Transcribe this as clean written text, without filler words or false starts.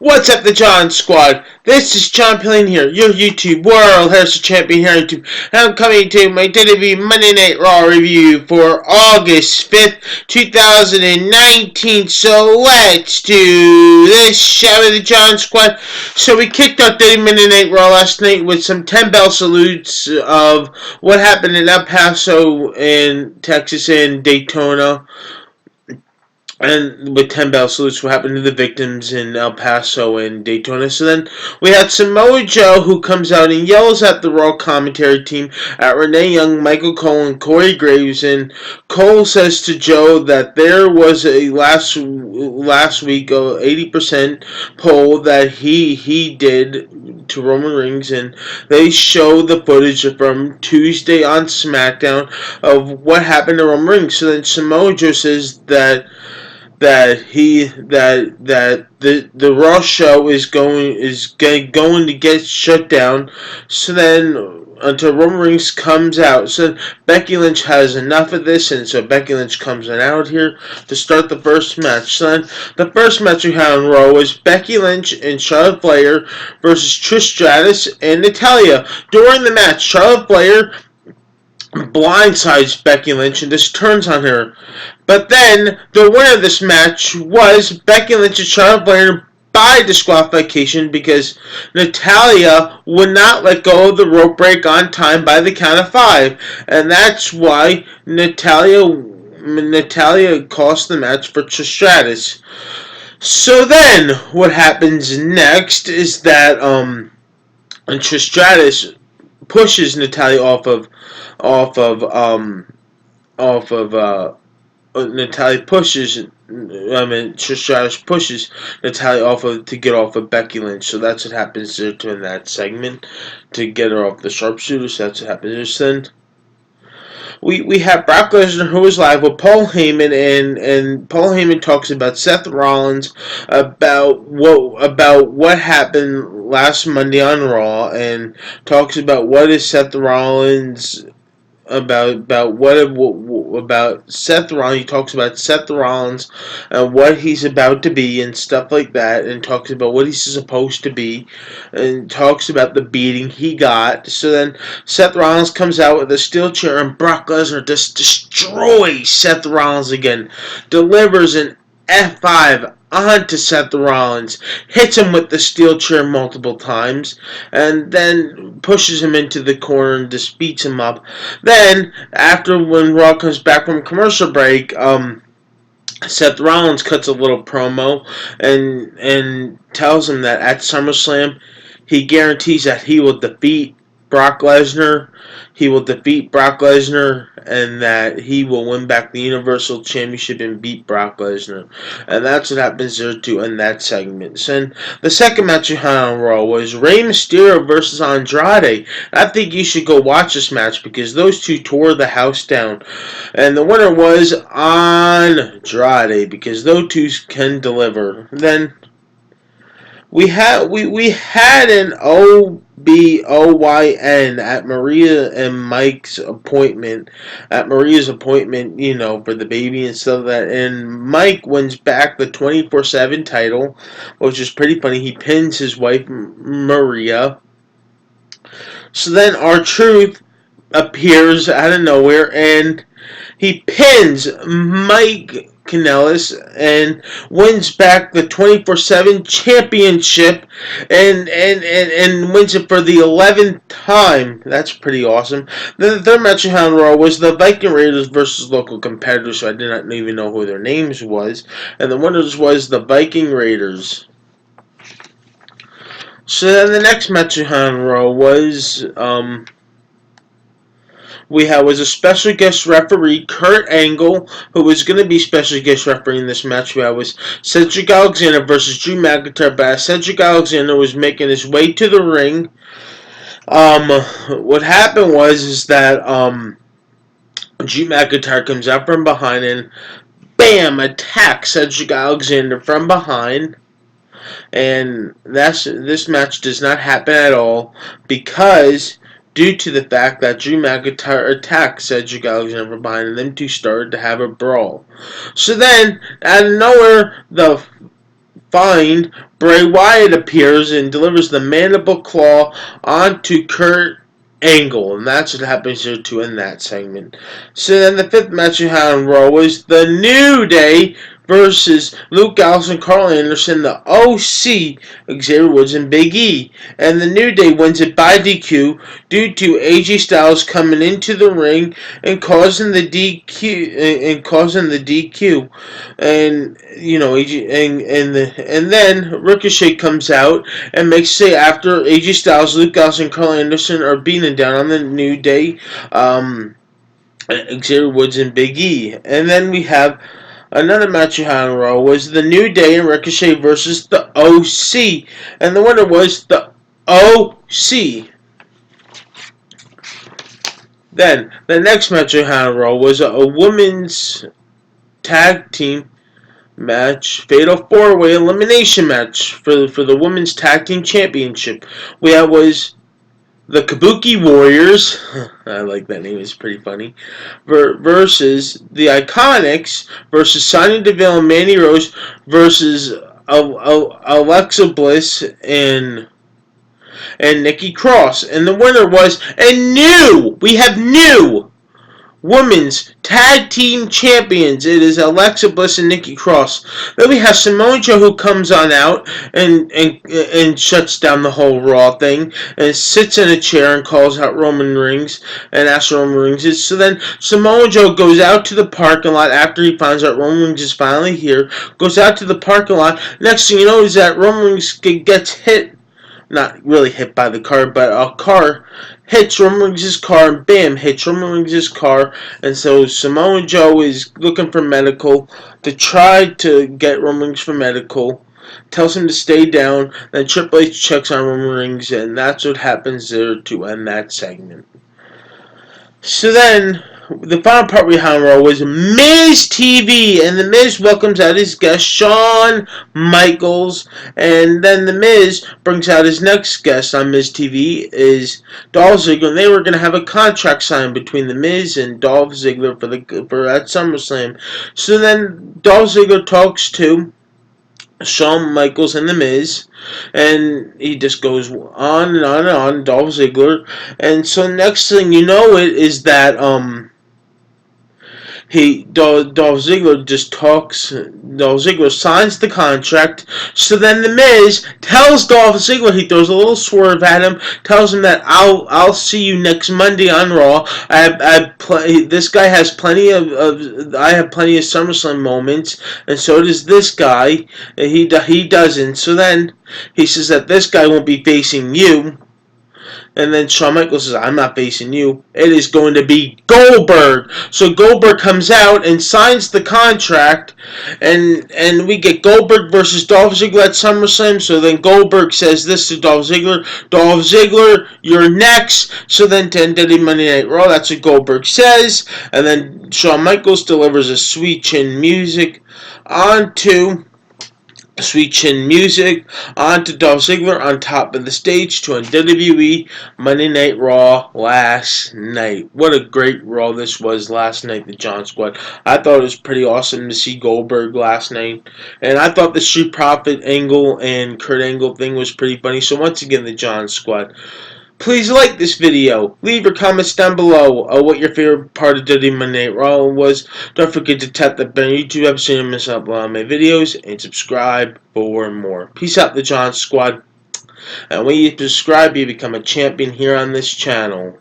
What's up, the John Squad? This is John Pilling here, your YouTube World Heresy Champion here on YouTube. And I'm coming to my WWE Monday Night Raw review for August 5th, 2019. So let's do this, shall we, the John Squad? So we kicked off WWE Monday Night Raw last night with some 10-bell salutes of what happened in El Paso, in Texas, and Daytona. And with 10-bell salutes, what happened to the victims in El Paso and Daytona. So then we had Samoa Joe, who comes out and yells at the Raw commentary team, at Renee Young, Michael Cole, and Corey Graves. And Cole says to Joe that there was a last week 80% poll that he did to Roman Reigns, and they show the footage from Tuesday on SmackDown of what happened to Roman Reigns. So then Samoa Joe says that the Raw show is going to get shut down. So then until Roman Reigns comes out. So Becky Lynch has enough of this, and so Becky Lynch comes out here to start the first match. So then the first match we had on Raw was Becky Lynch and Charlotte Flair versus Trish Stratus and Natalya. During the match, Charlotte Flair blindsides Becky Lynch and just turns on her. But then the winner of this match was Becky Lynch and Charlotte Flair by disqualification, because Natalya would not let go of the rope break on time by the count of 5, and that's why Natalya cost the match for Trish Stratus. So then what happens next is that Trish Stratus pushes Natalya Trish Stratus pushes Natalya to get off of Becky Lynch. So that's what happens there in that segment, to get her off the sharpshooter. So that's what happens there. Then we have Brock Lesnar, who was live with Paul Heyman, and Paul Heyman talks about Seth Rollins, about what happened last Monday on Raw, and talks about what is Seth Rollins about Seth Rollins. He talks about Seth Rollins and what he's about to be and stuff like that, and talks about what he's supposed to be, and talks about the beating he got. So then Seth Rollins comes out with a steel chair, and Brock Lesnar just destroys Seth Rollins again, delivers an F5 onto Seth Rollins, hits him with the steel chair multiple times, and then pushes him into the corner and just beats him up. Then, when Raw comes back from commercial break, Seth Rollins cuts a little promo and tells him that at SummerSlam, he guarantees that he will defeat Brock Lesnar. And that he will win back the Universal Championship and beat Brock Lesnar. And that's what happens there too in that segment. And the second match we had on Raw was Rey Mysterio versus Andrade. I think you should go watch this match, because those two tore the house down. And the winner was Andrade, because those two can deliver. Then we had an OBOYN at Maria and Mike's appointment. At Maria's appointment, for the baby and stuff like that. And Mike wins back the 24/7 title, which is pretty funny. He pins his wife Maria. So then R-Truth appears out of nowhere, and he pins Mike Kanellis and wins back the 24/7 championship, and wins it for the 11th time. That's pretty awesome. Then the third match on Raw was the Viking Raiders versus local competitors, so I did not even know who their names was. And the winners was the Viking Raiders. So then the next match on Raw was a special guest referee, Kurt Angle, who was going to be special guest referee in this match. Was Cedric Alexander versus Drew McIntyre, but Cedric Alexander was making his way to the ring. What happened was that Drew McIntyre comes out from behind and bam, attacks Cedric Alexander from behind. And this match does not happen at all, because due to the fact that Drew McIntyre attacked Cedric Alexander from behind, and them two started to have a brawl. So then, out of nowhere, the find, Bray Wyatt appears and delivers the mandible claw onto Kurt Angle, and that's what happens here to end that segment. So then the fifth match we had on Raw was the New Day versus Luke Gallows and Carl Anderson, the OC, Xavier Woods, and Big E. And the New Day wins it by DQ due to AJ Styles coming into the ring and causing the DQ. And you know, and then Ricochet comes out and makes say after AJ Styles, Luke Gallows, and Carl Anderson are beating down on the New Day, Xavier Woods and Big E. And then we have another match you had on Raw was the New Day and Ricochet versus the OC, and the winner was the OC. Then the next match you had on Raw was a women's tag team match, fatal four-way elimination match for the women's tag team championship. Was the Kabuki Warriors, I like that name, it's pretty funny, versus the Iconics versus Sonya Deville and Mandy Rose versus Alexa Bliss and Nikki Cross. And the winner was we have new Women's Tag Team Champions. It is Alexa Bliss and Nikki Cross. Then we have Samoa Joe, who comes on out and shuts down the whole Raw thing and sits in a chair and calls out Roman Reigns and asks Roman Reigns. So then Samoa Joe goes out to the parking lot after he finds out Roman Reigns is finally here. Goes out to the parking lot. Next thing you know is that Roman Reigns gets hit. Not really hit by the car, but a car hits Roman Reigns' car and bam, hits Roman Reigns' car. And so Samoa Joe is looking for medical to try to get Roman Reigns for medical. Tells him to stay down. Then Triple H checks on Roman Reigns, and that's what happens there to end that segment. So then, the final part we had on Raw was Miz TV, and the Miz welcomes out his guest Shawn Michaels, and then the Miz brings out his next guest on Miz TV is Dolph Ziggler, and they were going to have a contract signed between the Miz and Dolph Ziggler for at SummerSlam. So then Dolph Ziggler talks to Shawn Michaels and The Miz, and he just goes on and on and on, Dolph Ziggler, and so next thing you know it is that, Dolph Ziggler just talks. Dolph Ziggler signs the contract. So then the Miz tells Dolph Ziggler, he throws a little swerve at him, tells him that I'll see you next Monday on Raw. This guy has plenty of I have plenty of SummerSlam moments, and so does this guy. And he doesn't. So then he says that this guy won't be facing you. And then Shawn Michaels says, I'm not facing you. It is going to be Goldberg. So Goldberg comes out and signs the contract. And we get Goldberg versus Dolph Ziggler at SummerSlam. So then Goldberg says this to Dolph Ziggler. Dolph Ziggler, you're next. So then to WWE Monday Night Raw, that's what Goldberg says. And then Shawn Michaels delivers a Sweet Chin Music onto Dolph Ziggler on top of the stage to WWE Monday Night Raw last night. What a great Raw this was last night, the John Squad. I thought it was pretty awesome to see Goldberg last night. And I thought the Street Profit Angle and Kurt Angle thing was pretty funny. So once again, the John Squad. Please like this video. Leave your comments down below what your favorite part of WWE Monday Night Raw was. Don't forget to tap that bell on YouTube episode so you don't miss out on my videos. And subscribe for more. Peace out, the John Squad. And when you subscribe, you become a champion here on this channel.